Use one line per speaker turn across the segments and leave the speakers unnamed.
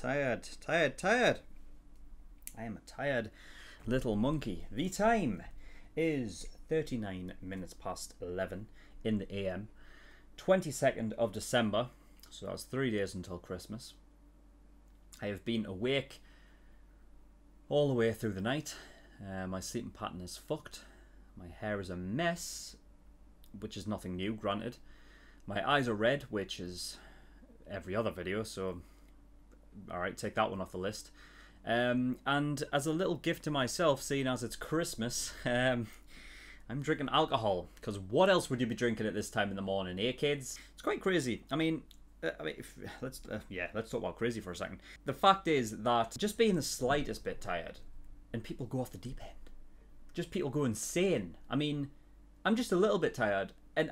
tired. I am a tired little monkey. The time is 39 minutes past 11 in the AM. 22nd of December, so that's 3 days until Christmas. I have been awake all the way through the night. My sleeping pattern is fucked. My hair is a mess, which is nothing new, granted. My eyes are red, which is every other video, so alright, take that one off the list. And as a little gift to myself, seeing as it's Christmas, I'm drinking alcohol, because what else would you be drinking at this time in the morning, eh, kids? It's quite crazy. Let's talk about crazy for a second. The fact is that just being the slightest bit tired, and people go off the deep end. Just people go insane. I mean, I'm just a little bit tired, and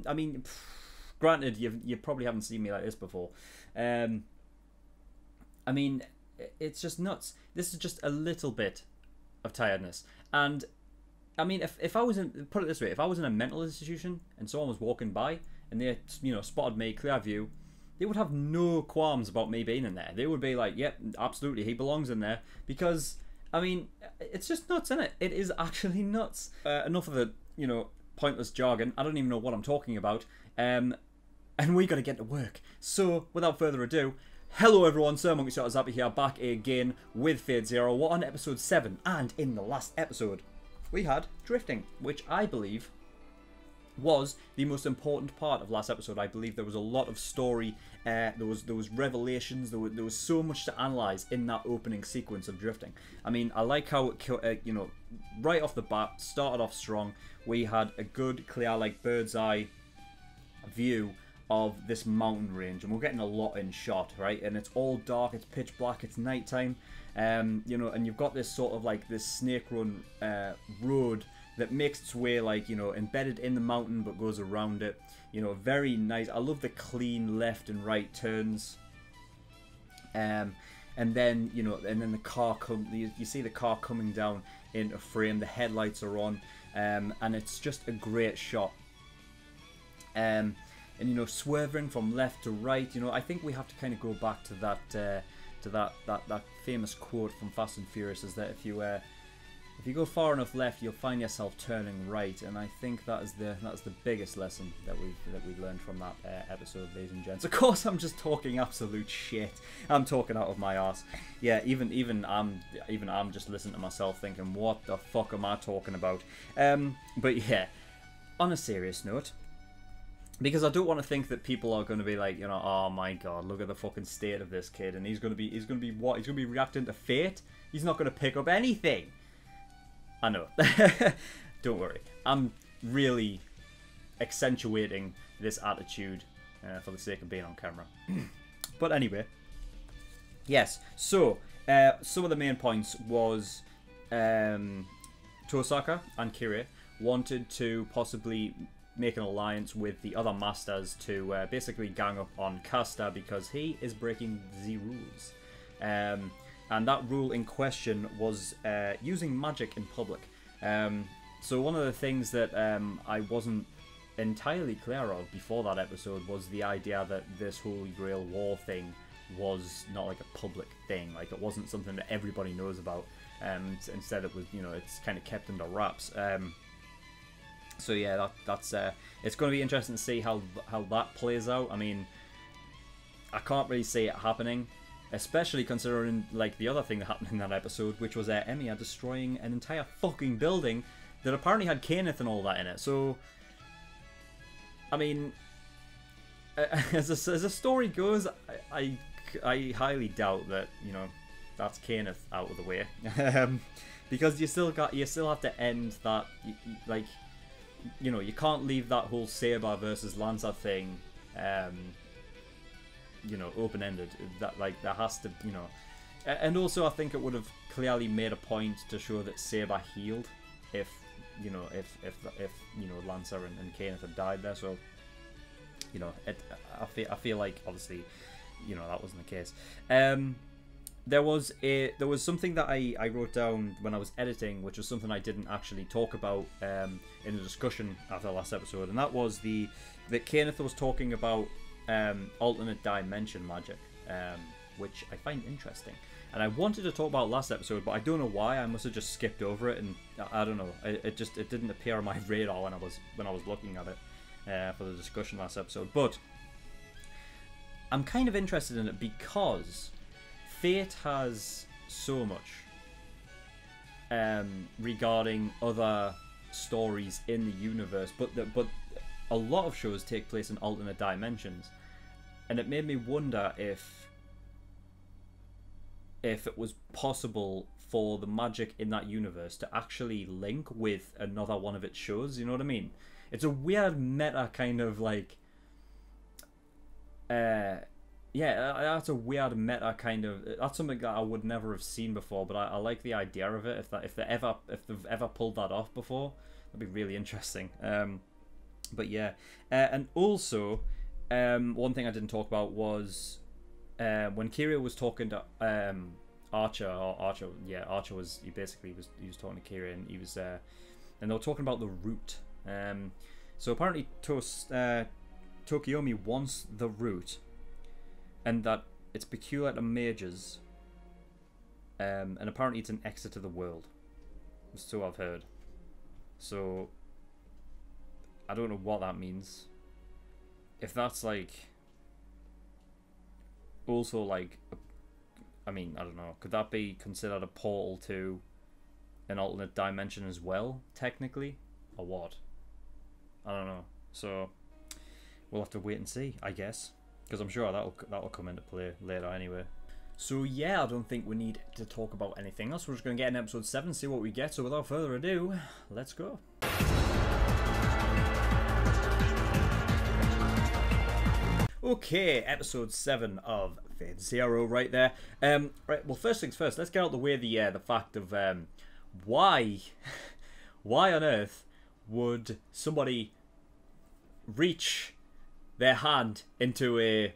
I mean, granted, you probably haven't seen me like this before. I mean, it's just nuts. This is just a little bit of tiredness, and I mean, if I was in, put it this way, if I was in a mental institution and someone was walking by and they, spotted me, clear view, they would have no qualms about me being in there. They would be like, yep, absolutely, he belongs in there. Because, I mean, it's just nuts, isn't it? It is actually nuts. Enough of the, pointless jargon. I don't even know what I'm talking about. And we got to get to work. So, without further ado, hello everyone, SirMonkeySuit here, back again with Fade Zero. We're on episode 7, and in the last episode, we had drifting, which I believe was the most important part of last episode. I believe there was a lot of story, there was revelations, there was so much to analyze in that opening sequence of drifting. I mean, I like how it, right off the bat, started off strong. We had a good, clear, like bird's eye view of this mountain range, and we're getting a lot in shot, right? And it's all dark, it's pitch black, it's nighttime, and you've got this sort of like this snake run road that makes its way like, embedded in the mountain but goes around it. Very nice. I love the clean left and right turns. And then, and then the car you see the car coming down into frame, the headlights are on, and it's just a great shot. And swerving from left to right, I think we have to kind of go back to that famous quote from Fast and Furious, is that if you go far enough left, you'll find yourself turning right. And I think that's the biggest lesson that we've learned from that episode, ladies and gents. Of course, I'm just talking absolute shit. I'm talking out of my ass. Yeah, even I'm just listening to myself thinking, what the fuck am I talking about? But yeah, on a serious note, because I don't want to think that people are going to be like, oh my god, look at the fucking state of this kid, and he's going to be what? He's going to be reacting to fate? He's not going to pick up anything. I know. Don't worry. I'm really accentuating this attitude for the sake of being on camera. But anyway, yes. So some of the main points was Tosaka and Kire wanted to possibly make an alliance with the other masters to basically gang up on Casta because he is breaking the rules. And that rule in question was using magic in public. So one of the things that I wasn't entirely clear of before that episode was the idea that this Holy Grail war thing was not like a public thing. Like, it wasn't something that everybody knows about. Instead it was, it's kind of kept under wraps. So yeah, that's it's going to be interesting to see how that plays out. I mean, I can't really see it happening, especially considering like the other thing that happened in that episode, which was Emiya destroying an entire fucking building that apparently had Kenneth and all that in it. So, I mean, as a story goes, I highly doubt that that's Kenneth out of the way, because you still have to end that, like, you can't leave that whole Saber versus Lancer thing open-ended. That, like, there has to, and also I think it would have clearly made a point to show that Saber healed if Lancer and Kenneth had died there. So I feel like obviously that wasn't the case. There was something that I wrote down when I was editing, which was something I didn't actually talk about in the discussion after the last episode, and that was that Kenneth was talking about alternate dimension magic, which I find interesting. And I wanted to talk about last episode, but I don't know why. I must have just skipped over it, and I don't know. It didn't appear on my radar when I was looking at it for the discussion last episode. But I'm kind of interested in it because Fate has so much regarding other stories in the universe, but a lot of shows take place in alternate dimensions, and it made me wonder if it was possible for the magic in that universe to actually link with another one of its shows. You know what I mean? It's a weird meta kind of like yeah, that's a weird meta kind of, that's something that I would never have seen before, but I like the idea of it. If they've ever pulled that off before, that'd be really interesting. But yeah, and also one thing I didn't talk about was when Kira was talking to Archer was he was talking to Kira, and he was and they were talking about the root. So apparently Tokiomi wants the root, and that it's peculiar to mages, and apparently it's an exit to the world. So I've heard. So I don't know what that means. If that's like also like, I mean, I don't know. Could that be considered a portal to an alternate dimension as well, technically, or what? I don't know. So we'll have to wait and see, I guess, because I'm sure that'll come into play later anyway. So yeah, I don't think we need to talk about anything else. We're just gonna get in episode 7, see what we get. So without further ado, let's go. Okay, episode 7 of Fate Zero right there. Right, well, first things first, let's get out of the way the fact of why on earth would somebody reach their hand into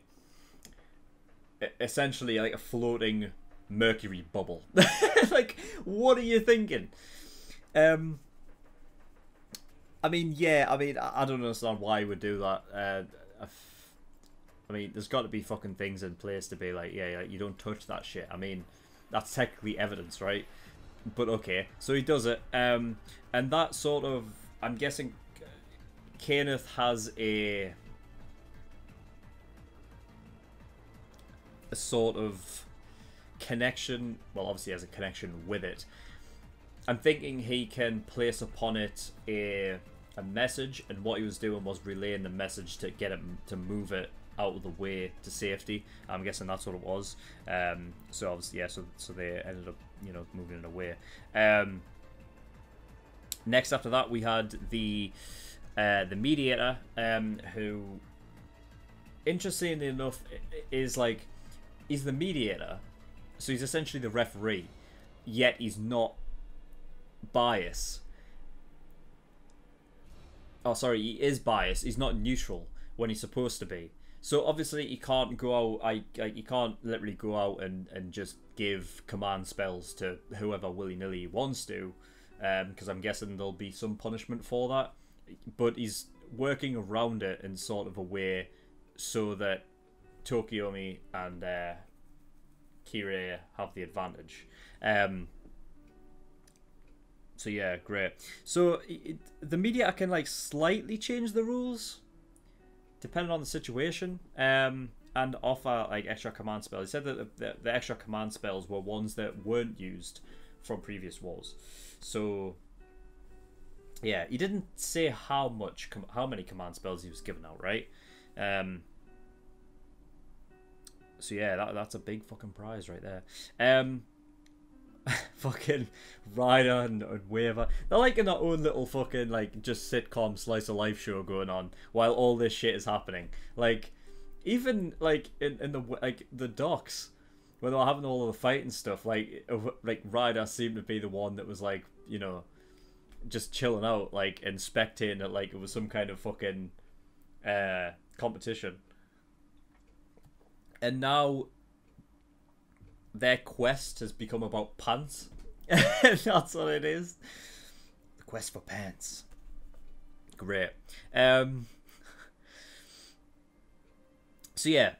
essentially like a floating mercury bubble? Like, what are you thinking? I mean, yeah, I don't understand why you would do that. I mean, there's got to be fucking things in place to be like, yeah, you don't touch that shit. I mean, that's technically evidence, right? But okay, so he does it, and that sort of, I'm guessing, Kenneth has a sort of connection. Well, obviously, he has a connection with it. I'm thinking he can place upon it a message, and what he was doing was relaying the message to get him to move it out of the way to safety. I'm guessing that's what it was. So obviously, yeah, so they ended up, you know, moving it away. Next after that, we had the mediator, who, interestingly enough, is like, he's the mediator, so he's essentially the referee, yet he's not biased. Oh, sorry, he is biased. He's not neutral when he's supposed to be. So obviously he can't go out. He can't literally go out and just give command spells to whoever willy-nilly he wants to, because I'm guessing there'll be some punishment for that. But he's working around it in sort of a way so that Tokiomi and Kira have the advantage. So yeah, great. So the mediator can like slightly change the rules depending on the situation, and offer like extra command spells. He said that the extra command spells were ones that weren't used from previous wars. So yeah, he didn't say how many command spells he was giving out, right? So yeah, that's a big fucking prize right there. Fucking Ryder and Waver, they're like in their own little fucking like just sitcom slice of life show going on while all this shit is happening. Like, even like in the docks when they were having all of the fight and stuff, like Ryder seemed to be the one that was like, you know, just chilling out, like, and spectating it like it was some kind of fucking competition. And now their quest has become about pants. That's what it is. The quest for pants. Great. So yeah.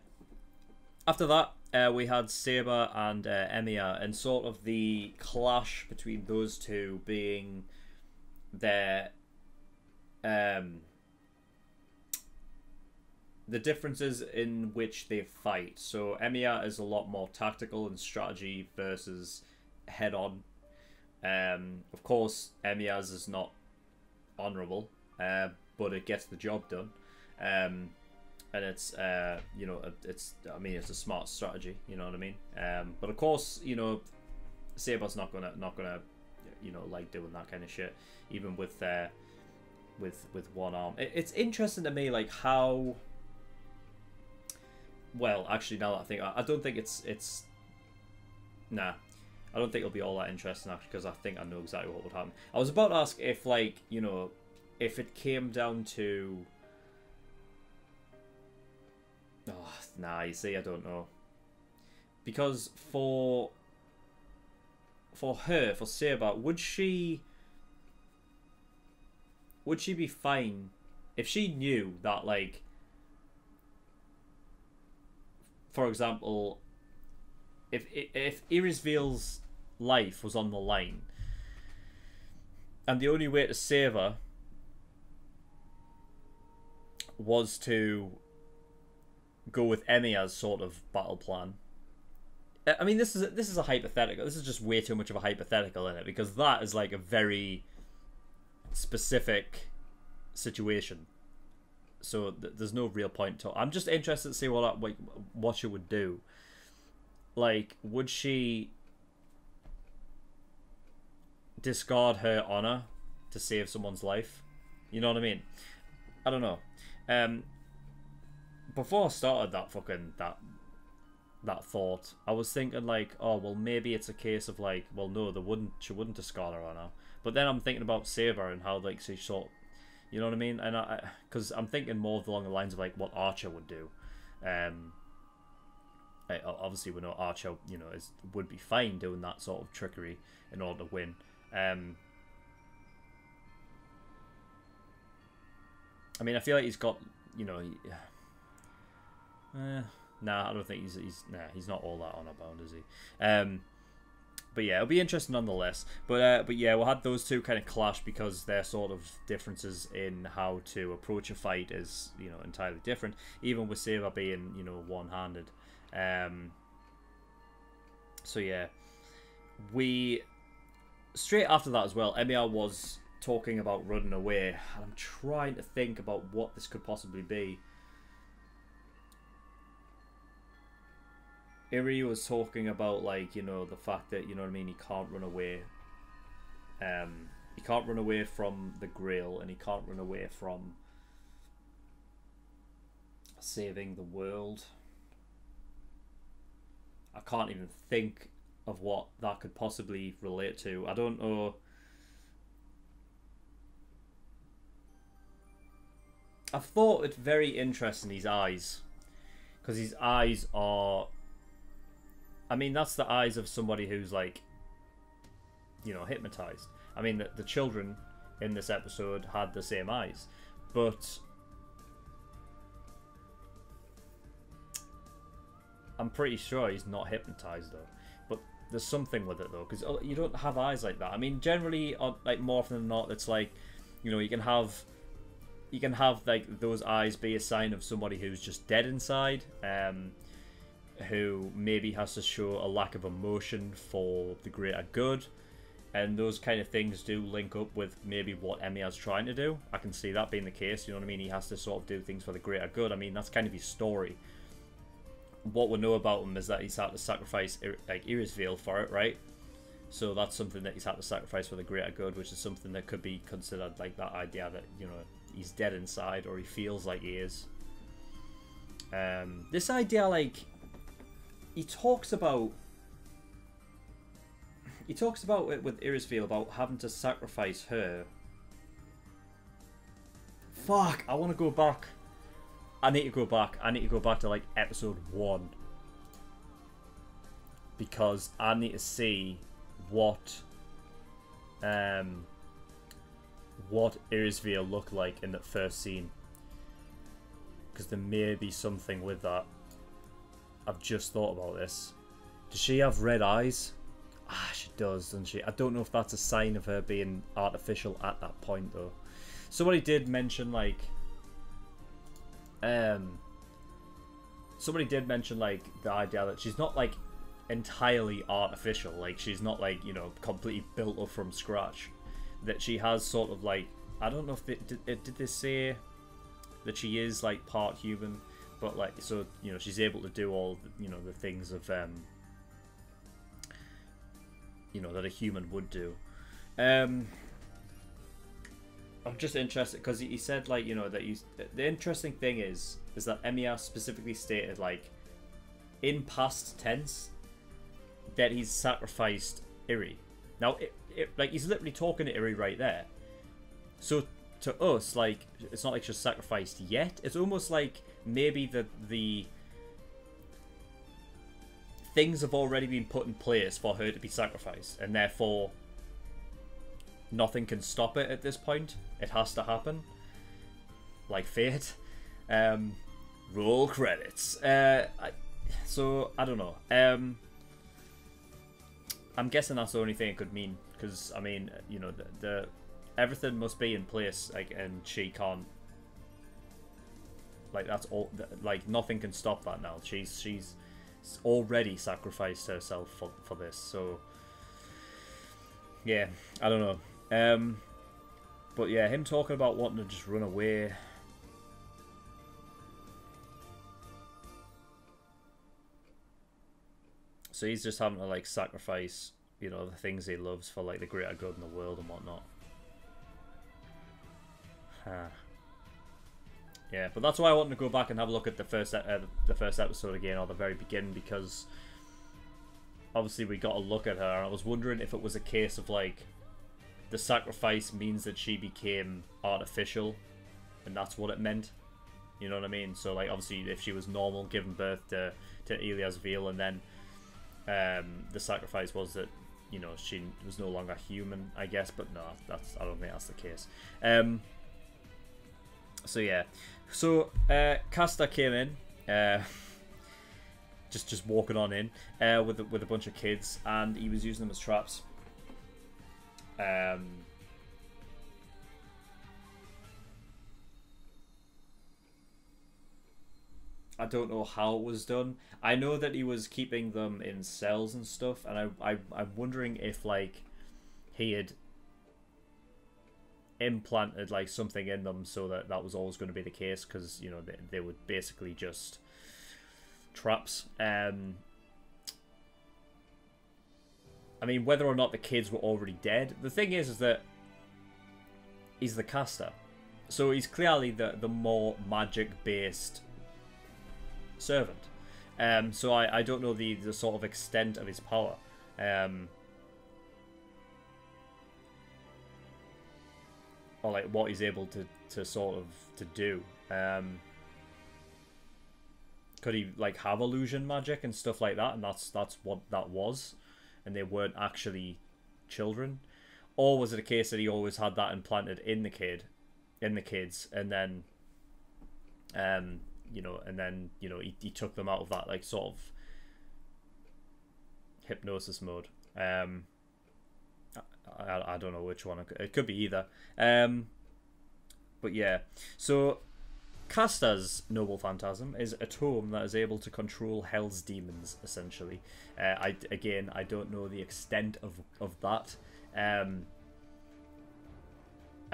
After that, we had Saber and Emiya, and sort of the clash between those two being their the differences in which they fight. So Emiya is a lot more tactical and strategy versus head-on. Of course, Emiya's is not honourable, but it gets the job done. And it's you know, it's a smart strategy. You know what I mean? But of course, you know, Saber's not gonna you know, like doing that kind of shit, even with one arm. It's interesting to me, like how. Well, actually, now that I think, I don't think it's. Nah, I don't think it'll be all that interesting actually, because I think I know exactly what would happen. I was about to ask if, like, you know, if it came down to. Oh, nah, you see, I don't know. Because for Saber, would she be fine if she knew that, like, for example, if Irisveel's life was on the line, and the only way to save her was to go with Emiya's sort of battle plan. I mean, this is a hypothetical. This is just way too much of a hypothetical in it, because that is like a very specific situation. So there's no real point to it. I'm just interested to see what she would do. Like, would she discard her honor to save someone's life? You know what I mean? I don't know. Before I started that thought, I was thinking like, oh well, maybe it's a case of like, well, no, she wouldn't discard her honor. But then I'm thinking about Saber and how like she sort. You know what I mean? And because I'm thinking more along the lines of like what Archer would do. Obviously, we know Archer, you know, would be fine doing that sort of trickery in order to win. I mean, I feel like he's got, you know, nah, I don't think he's not all that honor bound, is he? But yeah, it'll be interesting nonetheless. But yeah, we had those two kind of clash because their sort of differences in how to approach a fight is, you know, entirely different. Even with Saber being, you know, one-handed. So yeah, straight after that as well, Emiya was talking about running away, and I'm trying to think about what this could possibly be. Iri was talking about, like, you know, the fact that, you know what I mean, he can't run away. He can't run away from the Grail, and he can't run away from saving the world. I can't even think of what that could possibly relate to. I don't know. I thought it very interesting, his eyes. Because his eyes are... I mean, that's the eyes of somebody who's, like, you know, hypnotized. I mean, the children in this episode had the same eyes. But I'm pretty sure he's not hypnotized, though. But there's something with it, though, because you don't have eyes like that. I mean, generally, like, more often than not, it's like, you know, you can have like those eyes be a sign of somebody who's just dead inside, who maybe has to show a lack of emotion for the greater good, and those kind of things do link up with maybe what Emiya's trying to do. I can see that being the case. You know what I mean? He has to sort of do things for the greater good. I mean, that's kind of his story. What we know about him is that he's had to sacrifice like Irisveel for it, right? So that's something that he's had to sacrifice for the greater good, which is something that could be considered like that idea that, you know, he's dead inside, or he feels like he is. This idea, like, he talks about it with Irisveel about having to sacrifice her. Fuck, I want to go back. I need to go back. I need to go back to like episode 1, because I need to see what Irisveel looked like in that first scene, because there may be something with that. I've just thought about this. Does she have red eyes? Ah, she does, doesn't she? I don't know if that's a sign of her being artificial at that point, though. Somebody did mention, like... Somebody did mention, like, the idea that she's not, like, entirely artificial. Like, she's not, like, you know, completely built up from scratch. That she has sort of, like... I don't know if they... Did they say that she is, like, part human? But, like, so, you know, she's able to do all, you know, the things of... you know, that a human would do. I'm just interested because he said, like, you know, that the interesting thing is that Emiya specifically stated, like, in past tense that he's sacrificed Iri. Now, like, he's literally talking to Iri right there. So to us, like, it's not like she's sacrificed yet. It's almost like maybe the things have already been put in place for her to be sacrificed, and therefore nothing can stop it at this point. It has to happen. Like fate. Roll credits. So, I don't know. I'm guessing that's the only thing it could mean. Because, I mean, you know, the everything must be in place, like, and she can't... Like, that's all... Like, nothing can stop that now. She's already sacrificed herself for this, so... Yeah, I don't know. But yeah, him talking about wanting to just run away. So he's just having to, like, sacrifice, you know, the things he loves for, like, the greater good in the world and whatnot. Yeah, but that's why I wanted to go back and have a look at the first episode again, or the very beginning, because obviously we got to look at her, and I was wondering if it was a case of, like, the sacrifice means that she became artificial, and that's what it meant. You know what I mean? So, like, obviously, if she was normal, giving birth to Elias Veal, and then the sacrifice was that, you know, she was no longer human, I guess. But no, I don't think that's the case. So yeah, so Casta came in, just walking on in with a bunch of kids, and he was using them as traps. I don't know how it was done. I know that he was keeping them in cells and stuff, and I'm wondering if, like, he had implanted, like, something in them so that was always going to be the case, because, you know, they were basically just traps. I mean, whether or not the kids were already dead, the thing is that he's the caster, so he's clearly the more magic based servant. So I don't know the sort of extent of his power. Or, like, what he's able to sort of to do. Could he, like, have illusion magic and stuff like that, and that's what that was, and they weren't actually children? Or was it a case that he always had that implanted in the kids, and then you know, he took them out of that, like, sort of hypnosis mode. I don't know which one. It could be either. But yeah. So, Casta's noble phantasm is a tome that is able to control hell's demons, essentially. I don't know the extent of that. I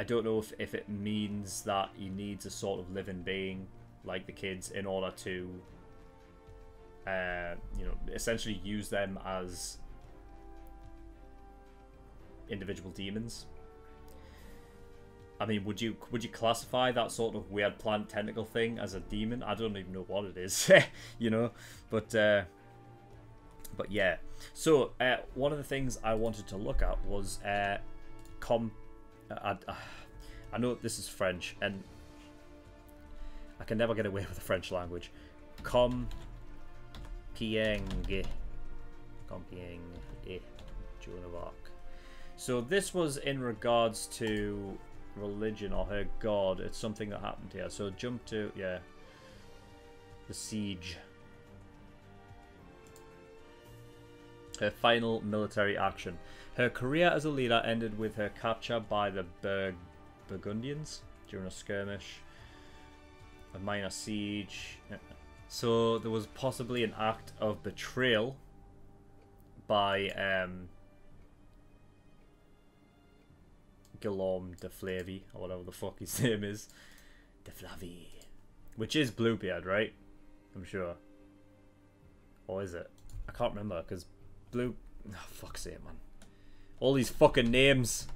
don't know if it means that he needs a sort of living being like the kids in order to, you know, essentially use them as individual demons. I mean, would you classify that sort of weird plant tentacle thing as a demon? I don't even know what it is, you know. But yeah. So one of the things I wanted to look at was I know this is French, and I can never get away with the French language. Compiègne, Joan of Arc. So this was in regards to religion or her god. It's something that happened here. So jump to, yeah, the siege. Her final military action. Her career as a leader ended with her capture by the Burgundians during a skirmish, a minor siege. So there was possibly an act of betrayal by Guillaume de Flavy, or whatever the fuck his name is. De Flavy. Which is Bluebeard, right? I'm sure. Or is it? I can't remember, because Blue... Oh, fuck's sake, man. All these fucking names.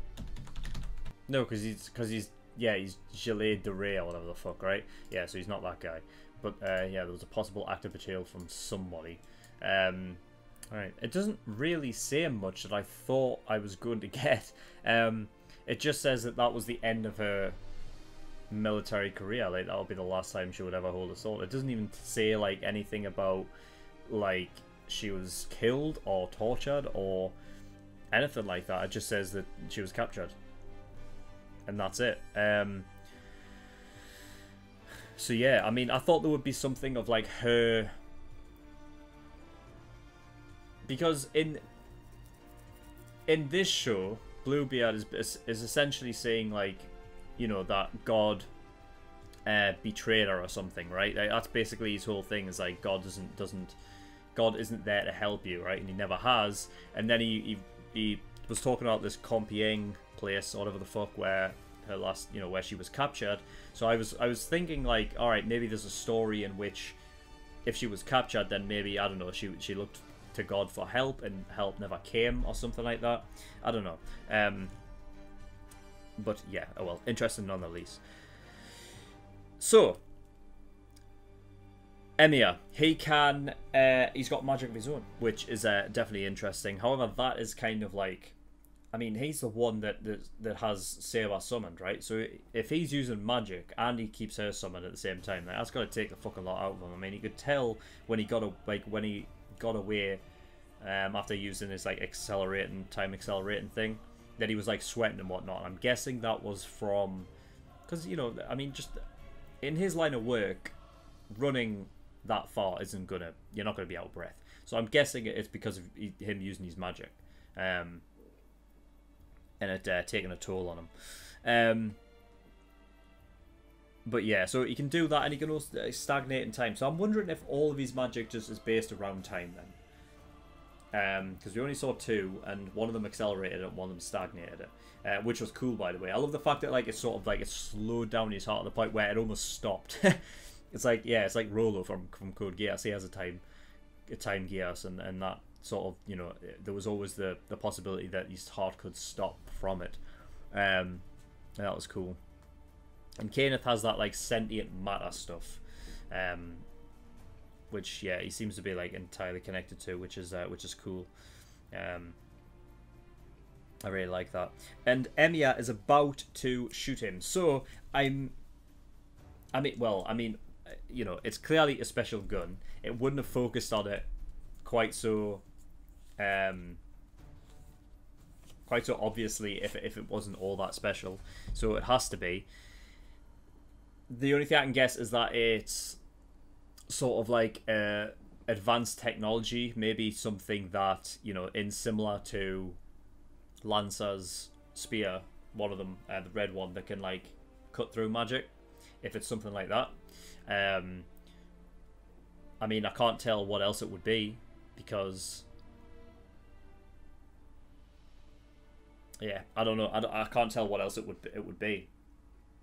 No, because he's... Yeah, he's Gillet de Ray, or whatever the fuck, right? Yeah, so he's not that guy. But, yeah, there was a possible act of betrayal from somebody. Alright, it doesn't really say much that I thought I was going to get. It just says that that was the end of her military career. Like, that'll be the last time she would ever hold a sword. It doesn't even say, like, anything about, like, she was killed or tortured or anything like that. It just says that she was captured. And that's it. So, yeah, I mean, I thought there would be something of, like, her... Because in this show, Bluebeard is essentially saying, like, you know, that God betrayed her or something, right? Like, that's basically his whole thing. Is like God isn't there to help you, right? And he never has. And then he was talking about this Compiègne place or whatever the fuck where her last, you know, where she was captured. So I was thinking, like, all right, maybe there's a story in which if she was captured, then maybe, I don't know, she looked to God for help and help never came or something like that. I don't know. But yeah, oh well, interesting nonetheless. So Emir, he's got magic of his own, which is definitely interesting. However, that is kind of like, I mean, he's the one that has Saber summoned, right? So if he's using magic and he keeps her summoned at the same time, like, that's got to take a fucking lot out of him. I mean, you could tell when he got away after using his like time accelerating thing, that he was like sweating and whatnot. I'm guessing that was from, because, you know, I mean, just in his line of work, running that far you're not gonna be out of breath. So I'm guessing it's because of him using his magic, and it taking a toll on him. But yeah, so he can do that, and he can also stagnate in time. So I'm wondering if all of his magic just is based around time then. Because we only saw two, and one of them accelerated it, and one of them stagnated it, which was cool, by the way. I love the fact that, like, it's sort of like it slowed down his heart to the point where it almost stopped. It's like, yeah, it's like Rolo from Code Geass. He has a time Geass, and that sort of, you know, there was always the possibility that his heart could stop from it. That was cool. And Kenneth has that like sentient matter stuff, which, yeah, he seems to be like entirely connected to, which is cool. I really like that. And Emiya is about to shoot him. So I mean, you know, it's clearly a special gun. It wouldn't have focused on it quite so obviously if it wasn't all that special. So it has to be. The only thing I can guess is that it's sort of like advanced technology, maybe something that, you know, in similar to Lancer's spear, one of them, the red one, that can like cut through magic, if it's something like that. I mean, I can't tell what else it would be, because yeah, I don't know. I can't tell what else it would be.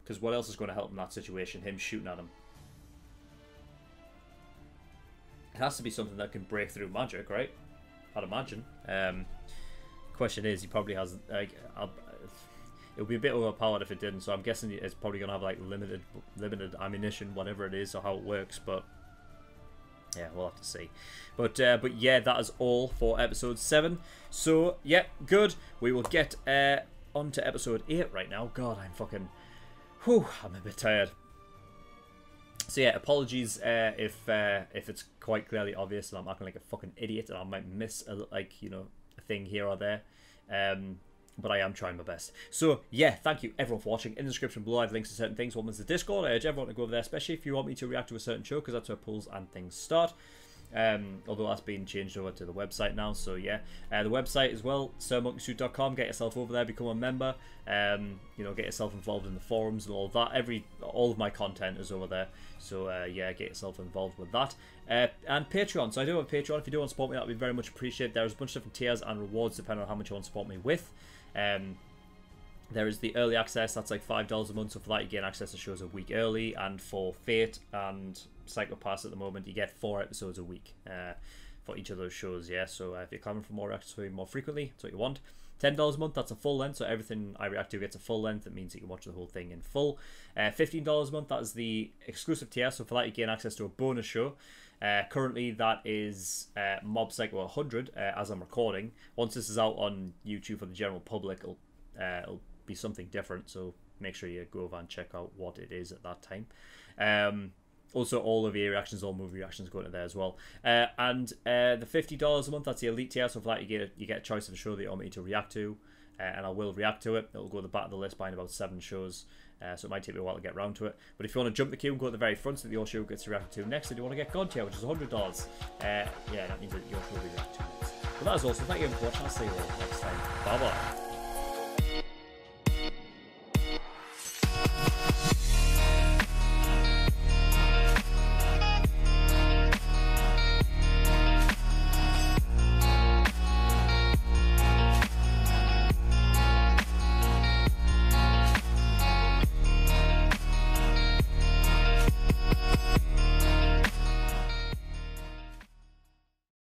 Because what else is going to help in that situation? Him shooting at him. It has to be something that can break through magic, right? I'd imagine. Question is, he probably has, like, it would be a bit overpowered if it didn't. So I'm guessing it's probably going to have like limited ammunition, whatever it is, or how it works. But yeah, we'll have to see. But yeah, that is all for episode 7. So yeah, good. We will get on to episode 8 right now. God, I'm fucking... Whew, I'm a bit tired. So yeah, apologies if it's quite clearly obvious and I'm acting like a fucking idiot and I might miss a thing here or there. But I am trying my best. So yeah, thank you everyone for watching. In the description below I have links to certain things. One is the Discord. I urge everyone to go over there, especially if you want me to react to a certain show, because that's where polls and things start. although that's been changed over to the website now. So yeah, the website as well, SirMonkeySuit.com. Get yourself over there, become a member. You know, get yourself involved in the forums and all of that. All of my content is over there. So yeah, get yourself involved with that. And Patreon. So I do have a Patreon. If you do want to support me, that would be very much appreciated. There's a bunch of different tiers and rewards depending on how much you want to support me with. There is the early access, that's like $5 a month, so for that you gain access to shows a week early, and for Fate and Psychopass at the moment you get 4 episodes a week for each of those shows, yeah, so if you're coming for more reactions more frequently, that's what you want. $10 a month, that's a full length, so everything I react to gets a full length. It means you can watch the whole thing in full. $15 a month, that is the exclusive tier, so for that you gain access to a bonus show. Currently that is Mob Psycho 100 as I'm recording. Once this is out on YouTube for the general public, it'll be something different, so make sure you go over and check out what it is at that time. Also, all of your reactions, all movie reactions go into there as well. And the $50 a month, that's the elite tier, so for that you get a choice of a show that you want me to react to, and I will react to it. It'll go to the back of the list behind about 7 shows, so it might take me a while to get around to it. But if you want to jump the queue and go to the very front so that your show gets reacted to next, and you want to get God tier, which is $100, yeah, that means that your show will be reacted to next. But that is all, so thank you for watching. I'll see you all next time. Bye bye.